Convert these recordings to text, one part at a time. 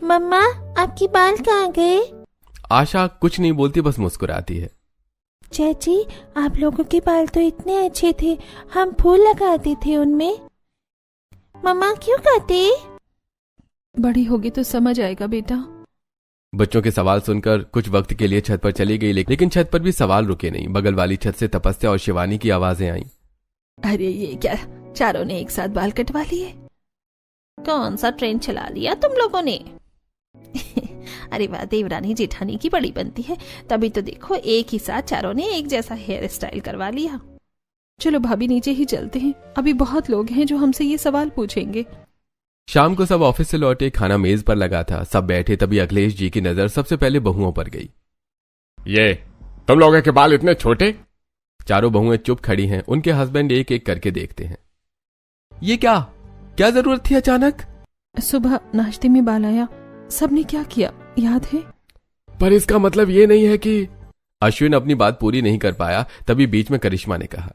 मम्मा आपकी बाल कहाँ गए? आशा कुछ नहीं बोलती, बस मुस्कुराती है। चाची आप लोगों के बाल तो इतने अच्छे थे, हम फूल लगाते थे उनमें। मम्मा क्यों काटे? बड़ी होगी तो समझ आएगा बेटा। बच्चों के सवाल सुनकर कुछ वक्त के लिए छत पर चली गई, लेकिन छत पर भी सवाल रुके नहीं। बगल वाली छत से तपस्या और शिवानी की आवाजें आईं। अरे ये क्या, चारों ने एक साथ बाल कटवा लिए? कौन सा ट्रेंड चला लिया तुम लोगों ने? अरे वाह, देवरानी जेठानी की बड़ी बनती है, तभी तो देखो एक ही साथ चारों ने एक जैसा हेयर स्टाइल करवा लिया। चलो भाभी नीचे ही चलते हैं, अभी बहुत लोग हैं जो हमसे ये सवाल पूछेंगे। शाम को सब ऑफिस से लौटे, खाना मेज पर लगा था, सब बैठे, तभी अखिलेश जी की नजर सबसे पहले बहुओं पर गई। ये तुम लोगों के बाल इतने छोटे? चारों बहुएं चुप खड़ी हैं, उनके हस्बैंड एक एक करके देखते हैं। ये क्या जरूरत थी अचानक? सुबह नाश्ते में बाल आया, सबने क्या किया याद है? पर इसका मतलब ये नहीं है कि... अश्विन अपनी बात पूरी नहीं कर पाया, तभी बीच में करिश्मा ने कहा,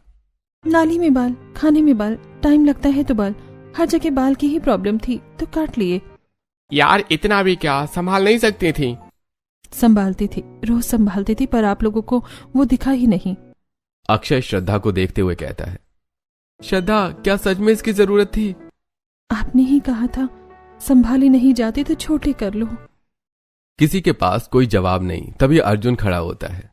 नाली में बाल, खाने में बाल, टाइम लगता है तो बाल, हर जगह बाल की ही प्रॉब्लम थी तो काट लिए। यार इतना भी क्या, संभाल नहीं सकती थी? संभालती थी, रोज संभालती थी, पर आप लोगों को वो दिखा ही नहीं। अक्षय श्रद्धा को देखते हुए कहता है, श्रद्धा क्या सच में इसकी जरूरत थी? आपने ही कहा था संभाले नहीं जाते तो छोटे कर लो। किसी के पास कोई जवाब नहीं, तभी अर्जुन खड़ा होता है।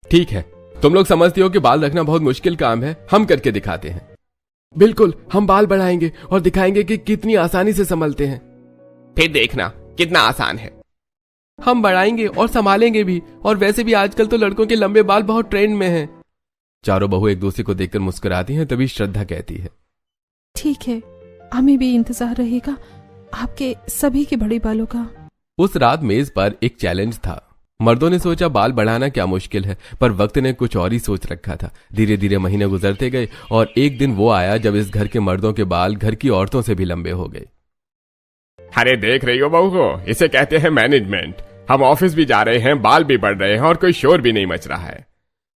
ठीक है, तुम लोग समझती हो कि बाल रखना बहुत मुश्किल काम है, हम करके दिखाते हैं। बिल्कुल, हम बाल बढ़ाएंगे और दिखाएंगे कि कितनी आसानी से संभलते हैं। फिर देखना कितना आसान है। हम बढ़ाएंगे और संभालेंगे भी, और वैसे भी आजकल तो लड़कों के लंबे बाल बहुत ट्रेंड में हैं। चारों बहू एक दूसरे को देखकर मुस्कुराती हैं, तभी श्रद्धा कहती है, ठीक है, हमें भी इंतजार रहेगा आपके सभी के बड़े बालों का। उस रात मेज पर एक चैलेंज था। मर्दों ने सोचा बाल बढ़ाना क्या मुश्किल है, पर वक्त ने कुछ और ही सोच रखा था। धीरे धीरे महीने गुजरते गए और एक दिन वो आया जब इस घर के मर्दों के बाल घर की औरतों से भी लंबे हो गए। अरे देख रही हो बहू को, इसे कहते हैं मैनेजमेंट। हम ऑफिस भी जा रहे हैं, बाल भी बढ़ रहे हैं और कोई शोर भी नहीं मच रहा है।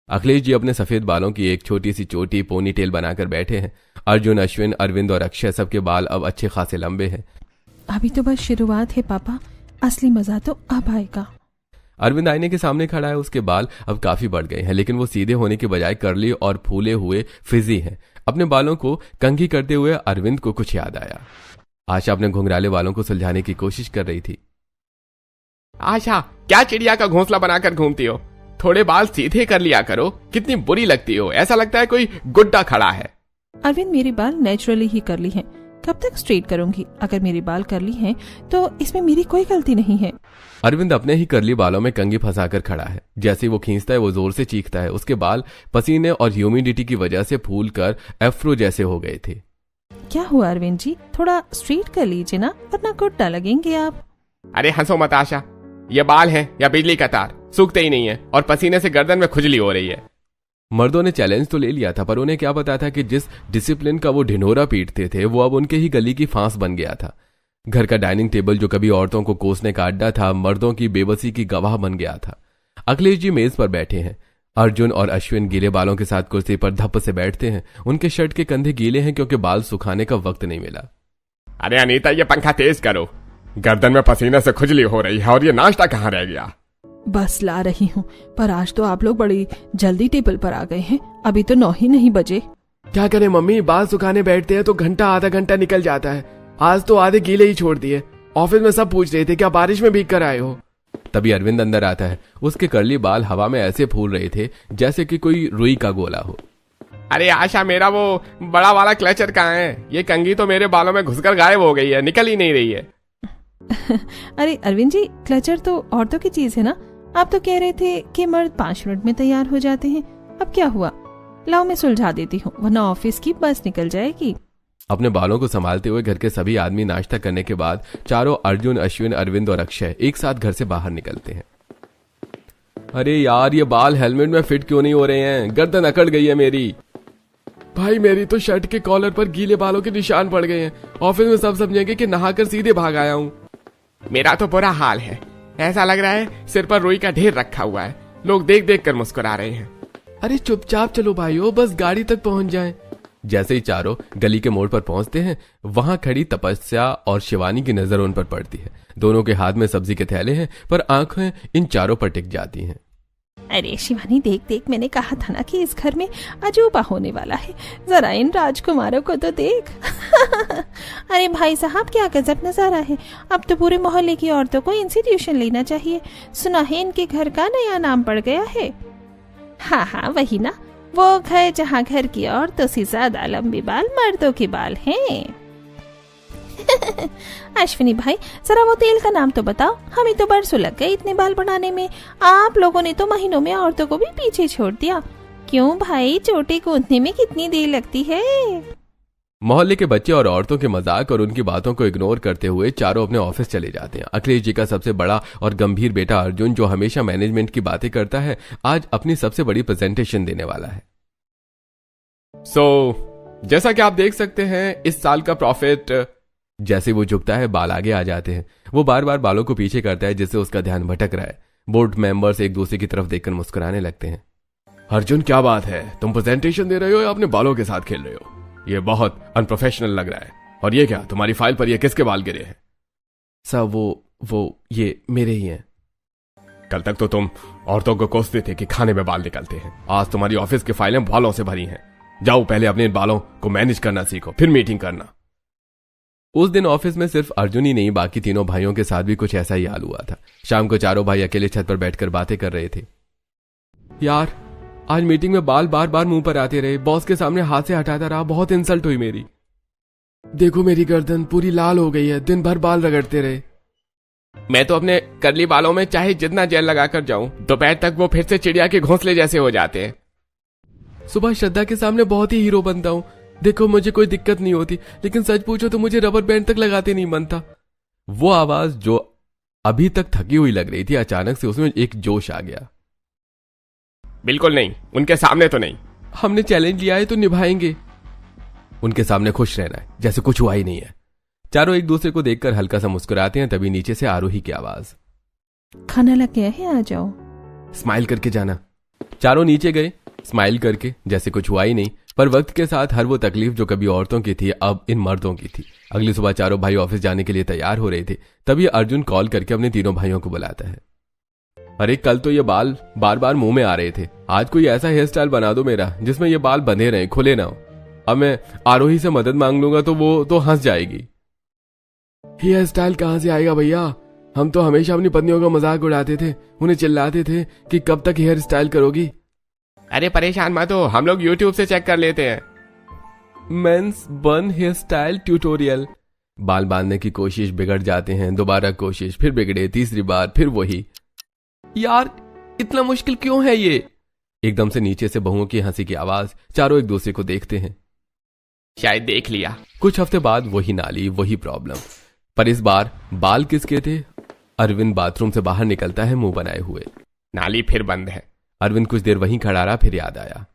अखिलेश जी अपने सफेद बालों की एक छोटी सी चोटी पोनी टेल बनाकर बैठे हैं। अर्जुन, अश्विन, अरविंद और अक्षय सबके बाल अब अच्छे खासे लंबे हैं। अभी तो बस शुरुआत है पापा, असली मजा तो अब आएगा। अरविंद आईने के सामने खड़ा है, उसके बाल अब काफी बढ़ गए हैं, लेकिन वो सीधे होने के बजाय कर्ली और फूले हुए फ्रिजी हैं। अपने बालों को कंघी करते हुए अरविंद को कुछ याद आया। आशा अपने घुंघराले बालों को सुलझाने की कोशिश कर रही थी। आशा, क्या चिड़िया का घोंसला बनाकर घूमती हो? थोड़े बाल सीधे कर लिया करो, कितनी बुरी लगती हो, ऐसा लगता है कोई गुड्डा खड़ा है। अरविंद, मेरे बाल नेचुरली ही करली हैं, कब तक स्ट्रेट करूंगी? अगर मेरे बाल करली हैं तो इसमें मेरी कोई गलती नहीं है। अरविंद अपने ही करली बालों में कंघी फंसाकर खड़ा है। जैसे वो खींचता है वो जोर से चीखता है। उसके बाल पसीने और ह्यूमिडिटी की वजह से फूल कर एफ्रो जैसे हो गए थे। क्या हुआ अरविंद जी, थोड़ा स्ट्रेट कर लीजिए ना, वरना गुड्डा लगेंगे आप। अरे हंसो मत आशा, ये बाल है या बिजली का तार, सूखते ही नहीं है और पसीने से गर्दन में खुजली हो रही है। मर्दों ने चैलेंज तो ले लिया था, पर उन्हें क्या पता था कि जिस डिसिप्लिन का वो ढिंढोरा पीटते थे वो अब उनके ही गली की फांस बन गया था। घर का डाइनिंग टेबल जो कभी औरतों को कोसने का अड्डा था, मर्दों की बेबसी की गवाह बन गया था। अखिलेश जी मेज पर बैठे हैं। अर्जुन और अश्विन गीले बालों के साथ कुर्सी पर धप से बैठते हैं। उनके शर्ट के कंधे गीले हैं क्योंकि बाल सुखाने का वक्त नहीं मिला। अरे अनीता, ये पंखा तेज करो, गर्दन में पसीने से खुजली हो रही है। और ये नाश्ता कहाँ रह गया? बस ला रही हूँ, पर आज तो आप लोग बड़ी जल्दी टेबल पर आ गए हैं, अभी तो 9 ही नहीं बजे। क्या करें मम्मी, बाल सुखाने बैठते हैं तो घंटा आधा घंटा निकल जाता है। आज तो आधे गीले ही छोड़ दिए। ऑफिस में सब पूछ रहे थे क्या बारिश में भीग कर आए हो। तभी अरविंद अंदर आता है। उसके कर्ली बाल हवा में ऐसे फूल रहे थे जैसे कि कोई रुई का गोला हो। अरे आशा, मेरा वो बड़ा वाला क्लचर कहाँ है? ये कंघी तो मेरे बालों में घुसकर गायब हो गई है, निकल ही नहीं रही है। अरे अरविंद जी, क्लचर तो औरतों की चीज है ना। आप तो कह रहे थे कि मर्द 5 मिनट में तैयार हो जाते हैं, अब क्या हुआ? लाओ मैं सुलझा देती हूँ, वरना ऑफिस की बस निकल जाएगी। अपने बालों को संभालते हुए घर के सभी आदमी नाश्ता करने के बाद चारों अर्जुन, अश्विन, अरविंद और अक्षय एक साथ घर से बाहर निकलते हैं। अरे यार, ये बाल हेलमेट में फिट क्यों नहीं हो रहे हैं? गर्दन अकड़ गई है मेरी। भाई, मेरी तो शर्ट के कॉलर पर गीले बालों के निशान पड़ गए हैं। ऑफिस में सब समझेंगे कि नहाकर सीधे भाग आया हूँ। मेरा तो बुरा हाल है, ऐसा लग रहा है सिर पर रुई का ढेर रखा हुआ है। लोग देख देख कर मुस्कुरा रहे हैं। अरे चुपचाप चलो भाइयों, बस गाड़ी तक पहुंच जाएं। जैसे ही चारों गली के मोड़ पर पहुंचते हैं, वहां खड़ी तपस्या और शिवानी की नजर उन पर पड़ती है। दोनों के हाथ में सब्जी के थैले हैं, पर आंखें इन चारों पर टिक जाती हैं। अरे शिवानी, देख देख, मैंने कहा था ना कि इस घर में अजूबा होने वाला है। जरा इन राजकुमारों को तो देख। अरे भाई साहब, क्या गजब नजारा है। अब तो पूरे मोहल्ले की औरतों को इनसे ट्यूशन लेना चाहिए। सुना है इनके घर का नया नाम पड़ गया है। हाँ हाँ, वही ना, वो घर जहाँ घर की औरतों से ज्यादा लंबे बाल मर्दों के बाल हैं। अश्विनी भाई, जरा वो तेल का नाम तो बताओ। हमें तो बरसों लग गए इतने बाल बढ़ाने में। आप लोगों ने तो महीनों में औरतों को भी पीछे छोड़ दिया। क्यों भाई, चोटी कूदने में कितनी देर लगती है? मोहल्ले के बच्चे और औरतों के मजाक और उनकी बातों को इग्नोर करते हुए चारों अपने ऑफिस चले जाते हैं। अखिलेश जी का सबसे बड़ा और गंभीर बेटा अर्जुन, जो हमेशा मैनेजमेंट की बातें करता है, आज अपनी सबसे बड़ी प्रेजेंटेशन देने वाला है। जैसा कि आप देख सकते हैं, इस साल का प्रॉफिट। जैसे वो झुकता है, बाल आगे आ जाते हैं। वो बार बार बालों को पीछे करता है, जिससे उसका ध्यान भटक रहा है। बोर्ड मेंबर्स एक दूसरे की तरफ देखकर मुस्कुराने लगते हैं। अर्जुन, क्या बात है, तुम प्रेजेंटेशन दे रहे हो या अपने बालों के साथ खेल रहे हो? ये बहुत अनप्रोफेशनल लग रहा है। और ये क्या, तुम्हारी फाइल पर ये किसके बाल गिरे हैं? सब वो ये मेरे ही हैं। कल तक तो तुम औरतों को कोसते थे कि खाने में बाल निकलते हैं। आज तुम्हारी ऑफिस की फाइलें बालों से भरी हैं। जाओ, पहले अपने बालों को मैनेज करना सीखो, फिर मीटिंग करना। उस दिन ऑफिस में सिर्फ अर्जुन ही नहीं, बाकी तीनों भाइयों के साथ भी कुछ ऐसा ही हाल हुआ था। शाम को चारों भाई अकेले छत पर बैठकर बातें कर रहे थे। यार, आज मीटिंग में बाल बार बार मुंह पर आते रहे। बॉस के सामने हाथ से हटाता रहा, बहुत इंसल्ट हुई मेरी। देखो, मेरी गर्दन पूरी लाल हो गई है, दिन भर बाल रगड़ते रहे। मैं तो अपने कर्ली बालों में चाहे जितना जेल लगाकर जाऊं, दोपहर तक वो फिर से चिड़िया के घोंसले जैसे हो जाते हैं। सुबह श्रद्धा के सामने बहुत ही हीरो बनता हूं। देखो, मुझे कोई दिक्कत नहीं होती, लेकिन सच पूछो तो मुझे रबर बैंड तक लगाते नहीं बनता। वो आवाज जो अभी तक थकी हुई लग रही थी, अचानक से उसमें एक जोश आ गया। बिल्कुल नहीं, उनके सामने तो नहीं। हमने चैलेंज लिया है तो निभाएंगे। उनके सामने खुश रहना है, जैसे कुछ हुआ ही नहीं है। चारों एक दूसरे को देखकर हल्का सा मुस्कुराते हैं, तभी नीचे से आरोही की आवाज, खाना लग गया है, आ जाओ। स्माइल करके जाना। चारों नीचे गए, स्माइल करके, जैसे कुछ हुआ ही नहीं। पर वक्त के साथ हर वो तकलीफ जो कभी औरतों की थी, अब इन मर्दों की थी। अगली सुबह चारों भाई ऑफिस जाने के लिए तैयार हो रहे थे, तभी अर्जुन कॉल करके अपने तीनों भाइयों को बुलाता है। अरे, कल तो ये बाल बार बार मुंह में आ रहे थे। आज कोई ऐसा हेयर स्टाइल बना दो मेरा, जिसमें ये बाल बंधे रहे, खुले ना हो। अब मैं आरोही से मदद मांग लूंगा तो वो तो हंस जाएगी। हेयर स्टाइल कहां से आएगा भैया? हम तो हमेशा अपनी पत्नियों का मजाक उड़ाते थे, उन्हें चिल्लाते थे कि कब तक हेयर स्टाइल करोगी। अरे परेशान मत हो, हम लोग YouTube से चेक कर लेते हैं। मेंस बन हेयर स्टाइल ट्यूटोरियल। बाल बांधने की कोशिश, बिगड़ जाते हैं, दोबारा कोशिश, फिर बिगड़े, तीसरी बार, फिर वही। यार, इतना मुश्किल क्यों है ये? एकदम से नीचे से बहुओं की हंसी की आवाज। चारों एक दूसरे को देखते हैं। शायद देख लिया। कुछ हफ्ते बाद वही नाली, वही प्रॉब्लम। पर इस बार बाल किसके थे? अरविंद बाथरूम से बाहर निकलता है, मुंह बनाए हुए। नाली फिर बंद है। अरविंद कुछ देर वहीं खड़ा रहा, फिर याद आया।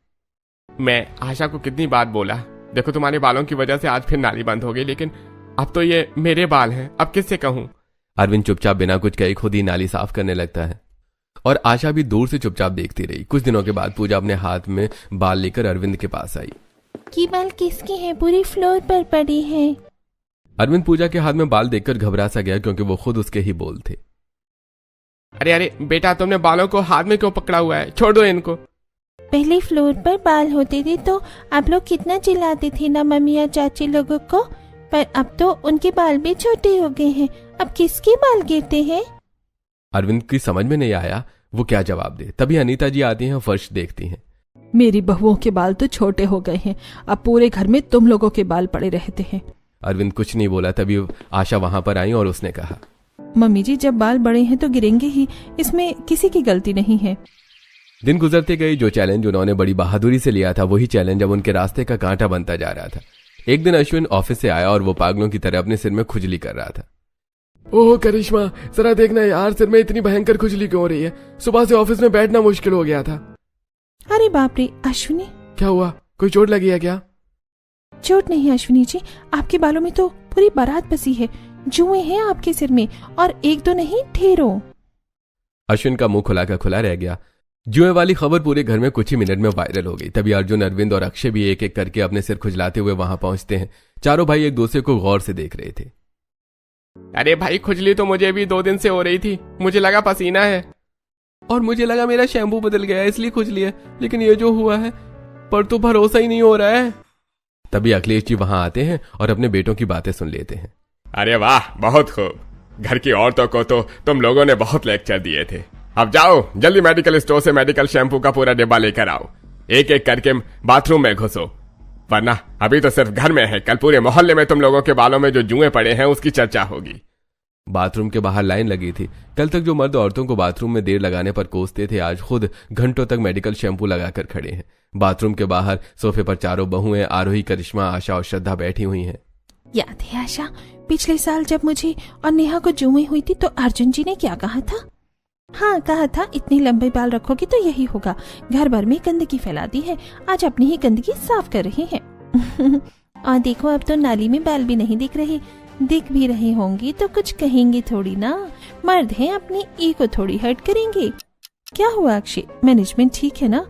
मैं आशा को कितनी बात बोला, देखो तुम्हारे बालों की वजह से आज फिर नाली बंद हो गई, लेकिन अब तो ये मेरे बाल हैं, अब किससे कहूं? अरविंद चुपचाप बिना कुछ कहे खुद ही नाली साफ करने लगता है, और आशा भी दूर से चुपचाप देखती रही। कुछ दिनों के बाद पूजा अपने हाथ में बाल लेकर अरविंद के पास आई। ये बाल किसके हैं? पूरी फ्लोर पर पड़ी है। अरविंद पूजा के हाथ में बाल देखकर घबरा सा गया, क्योंकि वो खुद उसके ही बोल थे। अरे अरे बेटा, तुमने बालों को हाथ में क्यों पकड़ा हुआ है? छोड़ दो इनको। पहले फ्लोर पर बाल होते थे तो आप लोग कितना चिल्लाते थे ना मम्मी या चाची लोगों को, पर अब तो उनके बाल भी छोटे हो गए हैं। अब किसके बाल गिरते हैं? अरविंद की समझ में नहीं आया वो क्या जवाब दे। तभी अनीता जी आती हैं, फर्श देखती हैं। मेरी बहुओं के बाल तो छोटे हो गए हैं, अब पूरे घर में तुम लोगों के बाल पड़े रहते हैं। अरविंद कुछ नहीं बोला। तभी आशा वहां पर आई और उसने कहा, मम्मी जी, जब बाल बड़े हैं तो गिरेंगे ही, इसमें किसी की गलती नहीं है। दिन गुजरते गए। जो चैलेंज उन्होंने बड़ी बहादुरी से लिया था, वही चैलेंज अब उनके रास्ते का कांटा बनता जा रहा था। एक दिन अश्विन ऑफिस से आया और वो पागलों की तरह अपने सिर में खुजली कर रहा था। ओह करिश्मा, जरा देखना यार, सिर में इतनी भयंकर खुजली क्यों हो रही है? सुबह से ऑफिस में बैठना मुश्किल हो गया था। अरे बाप रे अश्विनी, क्या हुआ? कोई चोट लगी है क्या? चोट नहीं अश्विनी जी, आपके बालों में तो पूरी बारात बसी है। जुएं हैं आपके सिर में, और एक दो नहीं ढेरों। अश्विन का मुंह खुला का खुला रह गया। जुए वाली खबर पूरे घर में कुछ ही मिनट में वायरल हो गई। तभी अर्जुन, अरविंद और अक्षय भी एक एक करके अपने सिर खुजलाते हुए वहां पहुंचते हैं। चारों भाई एक दूसरे को गौर से देख रहे थे। अरे भाई, खुजली तो मुझे भी 2 दिन से हो रही थी, मुझे लगा पसीना है। और मुझे लगा मेरा शैम्पू बदल गया है इसलिए खुजली है, लेकिन ये जो हुआ है पर तो भरोसा ही नहीं हो रहा है। तभी अखिलेश जी वहां आते हैं और अपने बेटों की बातें सुन लेते हैं। अरे वाह, बहुत खूब। घर की औरतों को तो तुम लोगों ने बहुत लेक्चर दिए थे। अब जाओ जल्दी मेडिकल स्टोर से मेडिकल शैम्पू का पूरा डिब्बा लेकर आओ। एक एक करके बाथरूम में घुसो, वरना अभी तो सिर्फ घर में है, कल पूरे मोहल्ले में तुम लोगों के बालों में जो जुएं पड़े हैं उसकी चर्चा होगी। बाथरूम के बाहर लाइन लगी थी। कल तक जो मर्द औरतों को बाथरूम में देर लगाने पर कोसते थे, आज खुद घंटों तक मेडिकल शैम्पू लगाकर खड़े हैं। बाथरूम के बाहर सोफे पर चारों बहुएं आरोही, करिश्मा, आशा और श्रद्धा बैठी हुई हैं। याद है आशा, पिछले साल जब मुझे और नेहा को जुएं हुई थी तो अर्जुन जी ने क्या कहा था? हाँ, कहा था इतने लंबे बाल रखोगे तो यही होगा, घर भर में गंदगी फैला दी है। आज अपनी ही गंदगी साफ कर रहे हैं। और देखो अब तो नाली में बाल भी नहीं दिख रहे, दिख भी रहे होंगी तो कुछ कहेंगे थोड़ी ना। मर्द हैं, अपनी ईगो थोड़ी हर्ट करेंगे। क्या हुआ अक्षय, मैनेजमेंट ठीक है ना,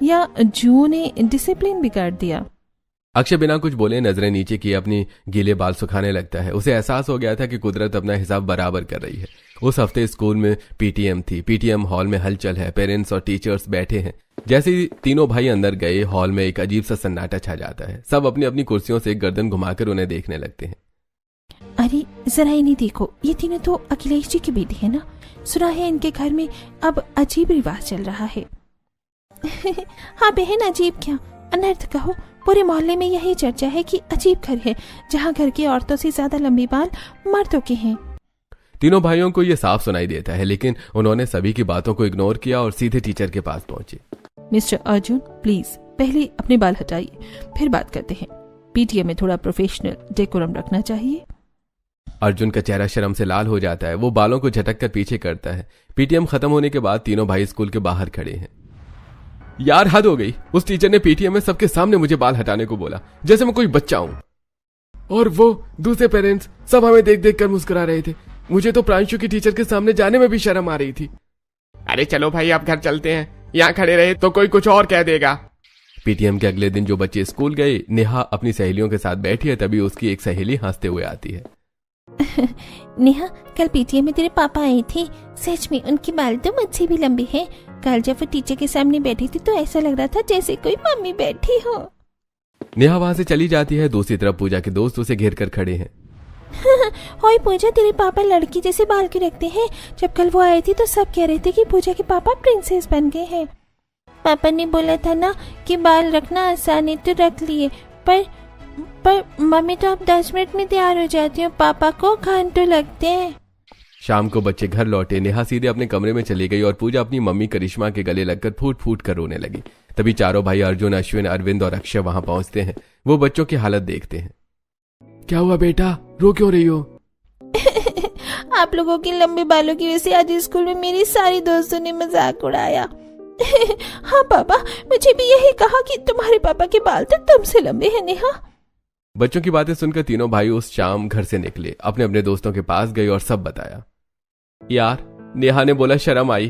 या जू ने डिसिप्लिन बिगाड़ दिया? अक्षय बिना कुछ बोले नजरें नीचे किए अपनी गीले बाल सुखाने लगता है। उसे एहसास हो गया था कि कुदरत अपना हिसाब बराबर कर रही है। उस हफ्ते स्कूल में पीटीएम थी। पीटीएम हॉल में हलचल है, पेरेंट्स और टीचर्स बैठे हैं। जैसे ही तीनों भाई अंदर गए, हॉल में एक अजीब सा सन्नाटा छा जाता है। सब अपनी अपनी कुर्सियों से गर्दन घुमाकर उन्हें देखने लगते हैं। अरे जरा इन्हें देखो, ये तीनों तो अखिलेश जी की बेटी है ना। सुना है इनके घर में अब अजीब रिवाज चल रहा है। हाँ बहन, अजीब क्या, अनर्थ कहो। पूरे मोहल्ले में यही चर्चा है कि अजीब घर है जहाँ घर की औरतों से ज्यादा लंबे बाल मर्दों के हैं। तीनों भाइयों को यह साफ सुनाई देता है, लेकिन उन्होंने सभी की बातों को इग्नोर किया और सीधे टीचर के पास पहुंचे। मिस्टर अर्जुन, प्लीज पहले अपने बाल हटाइए, फिर बात करते हैं। पीटीएम में थोड़ा प्रोफेशनल डेकोरम रखना चाहिए। अर्जुन का चेहरा शर्म से लाल हो जाता है। वो बालों को झटक कर पीछे करता है। पीटीएम खत्म होने के बाद तीनों भाई स्कूल के बाहर खड़े हैं। यार हद हो गई, उस टीचर ने पीटीएम में सबके सामने मुझे बाल हटाने को बोला, जैसे मैं कोई बच्चा हूं। और वो दूसरे पेरेंट्स सब हमें देख देख कर मुस्कुरा रहे थे। मुझे तो प्रांशु की टीचर के सामने जाने में भी शर्म आ रही थी। अरे चलो भाई, आप घर चलते हैं, यहाँ खड़े रहे तो कोई कुछ और कह देगा। पीटीएम के अगले दिन जो बच्चे स्कूल गए, नेहा अपनी सहेलियों के साथ बैठी है। तभी उसकी एक सहेली हंसते हुए आती है। नेहा, कल पीटीएम में तेरे पापा आए थे, सच में उनके बाल तो मुझसे भी लंबे हैं। कल जब वो टीचर के सामने बैठी थी तो ऐसा लग रहा था जैसे कोई मम्मी बैठी हो। नेहा वहां से चली जाती है। दूसरी तरफ पूजा के दोस्त उसे घेर कर खड़े हैं। होय पूजा, तेरे पापा लड़की जैसे बाल क्यों रखते हैं? जब कल वो आए थे तो सब कह रहे थे कि पूजा के पापा प्रिंसेस बन गए हैं। पापा ने बोला था ना कि बाल रखना आसान है तो रख लिए, पर मम्मी तो अब 10 मिनट में तैयार हो जाती है, पापा को घंटों लगते हैं। शाम को बच्चे घर लौटे। नेहा सीधे अपने कमरे में चली गई और पूजा अपनी मम्मी करिश्मा के गले लगकर फूट फूट कर रोने लगी। तभी चारों भाई अर्जुन, अश्विन, अरविंद और अक्षय वहां पहुंचते हैं। वो बच्चों की हालत देखते हैं। क्या हुआ बेटा, रो क्यों रही हो? आप लोगों के लंबे बालों की वजह से आज स्कूल में मेरी सारी दोस्तों ने मजाक उड़ाया। हाँ पापा, मुझे भी यही कहा कि तुम्हारे पापा के बाल तो तुमसे लंबे हैं नेहा। बच्चों की बातें सुनकर तीनों भाई उस शाम घर से निकले, अपने अपने दोस्तों के पास गए और सब बताया। यार, नेहा ने बोला शर्म आई।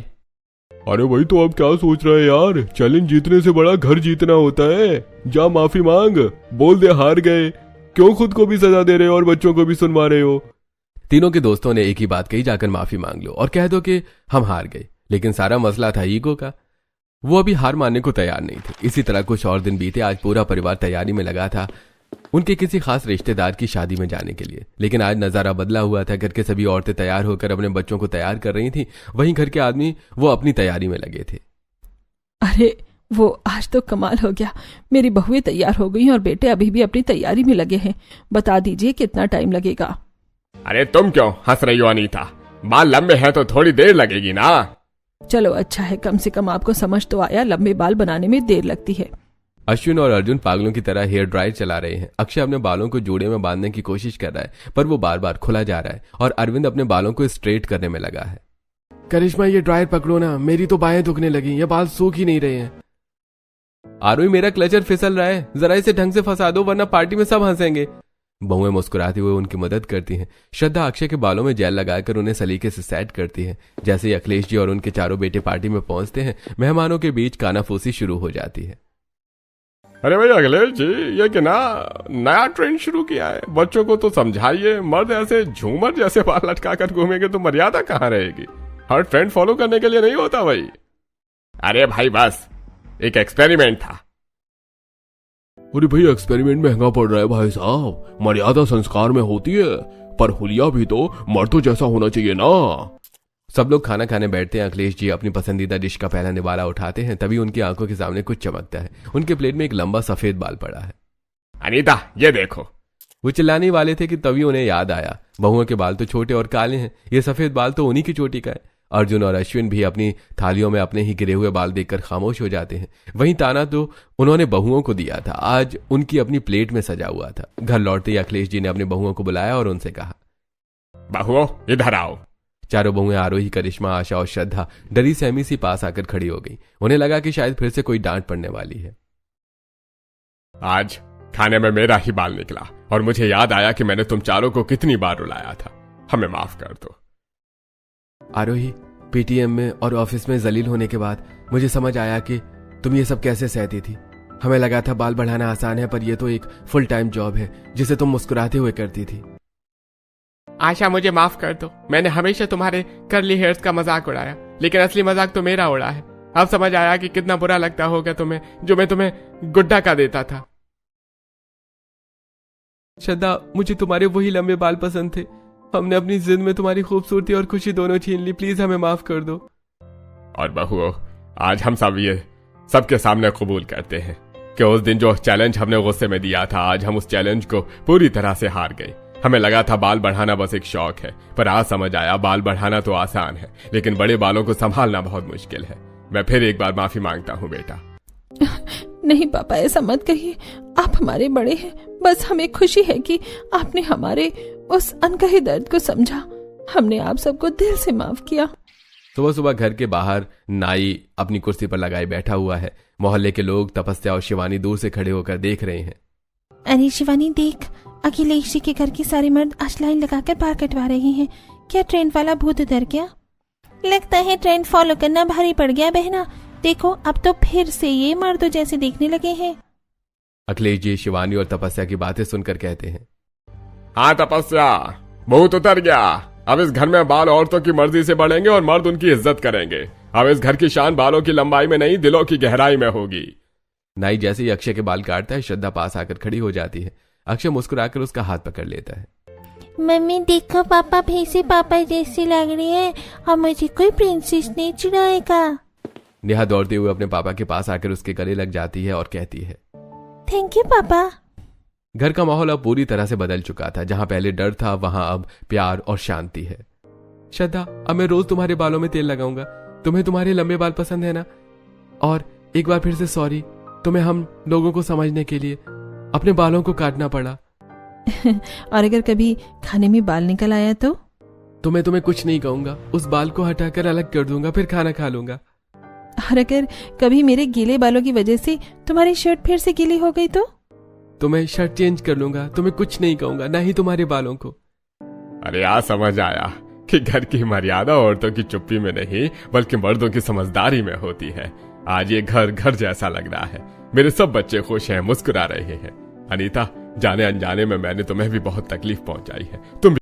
अरे भाई, तो अब क्या सोच रहा है यार, चैलेंज जीतने से बड़ा घर जीतना होता है। जा माफी मांग, बोल दे हार गए। क्यों खुद को भी सजा दे रहे हो और बच्चों को भी सुनवा रहे हो? तीनों के दोस्तों ने एक ही बात कही, जाकर माफी मांग लो और कह दो कि हम हार गए। लेकिन सारा मसला था ईगो का। वो अभी हार मानने को तैयार नहीं थे। इसी तरह कुछ और दिन बीते। आज पूरा परिवार तैयारी में लगा था उनके किसी खास रिश्तेदार की शादी में जाने के लिए। लेकिन आज नजारा बदला हुआ था। घर के सभी औरतें तैयार होकर अपने बच्चों को तैयार कर रही थी, वहीं घर के आदमी वो अपनी तैयारी में लगे थे। अरे वो आज तो कमाल हो गया, मेरी बहुएं तैयार हो गई और बेटे अभी भी अपनी तैयारी में लगे हैं। बता दीजिए कितना टाइम लगेगा? अरे तुम क्यों हंस रही हो अनीता, बाल लंबे हैं तो थोड़ी देर लगेगी ना। चलो अच्छा है, कम से कम आपको समझ तो आया लंबे बाल बनाने में देर लगती है। अश्विन और अर्जुन पागलों की तरह हेयर ड्रायर चला रहे हैं। अक्षय अपने बालों को जोड़े में बांधने की कोशिश कर रहा है, पर वो बार बार खुला जा रहा है। और अरविंद अपने बालों को स्ट्रेट करने में लगा है। करिश्मा, ये ड्रायर पकड़ो ना, मेरी तो बाहें दुखने लगी, ये बाल सूख ही नहीं रहे हैं। आरोही, मेरा क्लचर फिसल रहा है, जरा इसे ढंग से फंसा दो वरना पार्टी में सब हंसेंगे। बहुएं मुस्कुराते हुए उनकी मदद करती हैं। श्रद्धा अक्षय के बालों में जेल लगाकर उन्हें सलीके से सेट करती है। जैसे ही अखिलेश जी और उनके चारों बेटे पार्टी में पहुंचते हैं, मेहमानों के बीच कानाफूसी शुरू हो जाती है। अरे भाई अखिलेश जी, ये कि ना नया ट्रेंड शुरू किया है, बच्चों को तो समझाइए। मर्द ऐसे झूमर जैसे बाल लटका कर घूमेंगे तो मर्यादा कहाँ रहेगी? हर ट्रेंड फॉलो करने के लिए नहीं होता भाई। अरे भाई बस एक एक्सपेरिमेंट था। अरे भाई एक्सपेरिमेंट महंगा पड़ रहा है भाई साहब, मर्यादा संस्कार में होती है, पर हुलिया भी तो मर्दों जैसा होना चाहिए ना। सब लोग खाना खाने बैठते हैं। अखिलेश जी अपनी पसंदीदा डिश का पहला निवाला उठाते हैं, तभी उनकी आंखों के सामने कुछ चमकता है। उनके प्लेट में एक लंबा सफेद बाल पड़ा है। अनीता ये देखो। वो चिल्लाने वाले थे कि तभी उन्हें याद आया, बहुओं के बाल तो छोटे और काले हैं, ये सफेद बाल तो उन्हीं की चोटी का है। अर्जुन और अश्विन भी अपनी थालियों में अपने ही गिरे हुए बाल देखकर खामोश हो जाते हैं। वहीं ताना तो उन्होंने बहुओं को दिया था, आज उनकी अपनी प्लेट में सजा हुआ था। घर लौटते ही अखिलेश जी ने अपने बहुओं को बुलाया और उनसे कहा, बहुओं इधर आओ। चारों बहुएं आरोही, करिश्मा, आशा और श्रद्धा डरी सहमी सी पास आकर खड़ी हो गई। उन्हें लगा कि शायद फिर से कोई डांट पड़ने वाली है। आज खाने में मेरा ही बाल निकला और मुझे याद आया कि मैंने तुम चारों को कितनी बार रुलाया था। हमें माफ कर दो। आरोही, पीटीएम में और ऑफिस में जलील होने के बाद मुझे समझ आया कि तुम ये सब कैसे सहती थी। हमें लगा था बाल बढ़ाना आसान है, पर यह तो एक फुल टाइम जॉब है जिसे तुम मुस्कुराते हुए करती थी। आशा मुझे माफ कर दो। मैंने हमेशा तुम्हारे कर्ली हेयर्स का मजाक उड़ाया, लेकिन असली मजाक तो मेरा उड़ा है। अब समझ आया कि कितना बुरा लगता होगा तुम्हें, जो मैं तुम्हें गुड्डा का देता था। श्रद्धा, मुझे तुम्हारे वही लंबे बाल पसंद थे। हमने अपनी जिद में तुम्हारी खूबसूरती और खुशी दोनों छीन ली। प्लीज हमें माफ कर दो। और बहुओं, आज हम सब ये सबके सामने कबूल करते हैं कि उस दिन जो चैलेंज हमने गुस्से में दिया था, आज हम उस चैलेंज को पूरी तरह से हार गए। हमें लगा था बाल बढ़ाना बस एक शौक है, पर आज समझ आया बाल बढ़ाना तो आसान है, लेकिन बड़े बालों को संभालना बहुत मुश्किल है। मैं फिर एक बार माफी मांगता हूँ बेटा। नहीं पापा, ऐसा मत कहिए। आप हमारे बड़े हैं। बस हमें खुशी है कि आपने हमारे उस अनकहे दर्द को समझा। हमने आप सबको दिल से माफ किया। सुबह सुबह घर के बाहर नाई अपनी कुर्सी पर लगाए बैठा हुआ है। मोहल्ले के लोग, तपस्या और शिवानी दूर से खड़े होकर देख रहे हैं। अरे शिवानी देख, अखिलेश जी के घर के सारे मर्द आज लाइन लगाकर बाल कटवा रहे हैं। क्या ट्रेंड वाला भूत उतर गया? लगता है ट्रेंड फॉलो करना भारी पड़ गया बहना। देखो, अब तो फिर से ये मर्दों जैसे देखने लगे हैं। अखिलेश जी शिवानी और तपस्या की बातें सुनकर कहते हैं, हाँ तपस्या, भूत उतर गया। अब इस घर में बाल औरतों की मर्जी से बढ़ेंगे और मर्द उनकी इज्जत करेंगे। अब इस घर की शान बालों की लंबाई में नहीं, दिलों की गहराई में होगी। नाई जैसे ही अक्षय के बाल काटता है, श्रद्धा पास आकर खड़ी हो जाती है। अक्षय मुस्कुराकर उसका हाथ पकड़ लेता है। मम्मी देखो, पापा फिर से पापा जैसी लग रही है और मुझे कोई प्रिंसेस नहीं चुराएगा। नेहा दौड़ते हुए अपने पापा के पास आकर उसके गले लग जाती है और कहती है, थैंक यू पापा। घर का माहौल अब पूरी तरह से बदल चुका था। जहां पहले डर था, वहां अब प्यार और शांति है। श्रद्धा, अब मैं रोज तुम्हारे बालों में तेल लगाऊंगा। तुम्हें तुम्हारे लंबे बाल पसंद है ना? और एक बार फिर से सॉरी, तुम्हें हम लोगों को समझने के लिए अपने बालों को काटना पड़ा। और अगर कभी खाने में बाल निकल आया तो? तुम्हें कुछ नहीं कहूंगा। उस बाल को हटाकर अलग कर दूंगा, फिर खाना खा लूंगा। और अगर कभी मेरे गीले बालों की वजह से तुम्हारी शर्ट फिर से गीली हो गई तो मैं शर्ट चेंज कर लूंगा। तुम्हें कुछ नहीं कहूंगा, ना ही तुम्हारे बालों को। अरे आज समझ आया कि घर की मर्यादा औरतों की चुप्पी में नहीं, बल्कि मर्दों की समझदारी में होती है। आज ये घर घर जैसा लग रहा है। मेरे सब बच्चे खुश हैं, मुस्कुरा रहे हैं। अनीता, जाने अनजाने में मैंने तुम्हें भी बहुत तकलीफ पहुंचाई है। तुम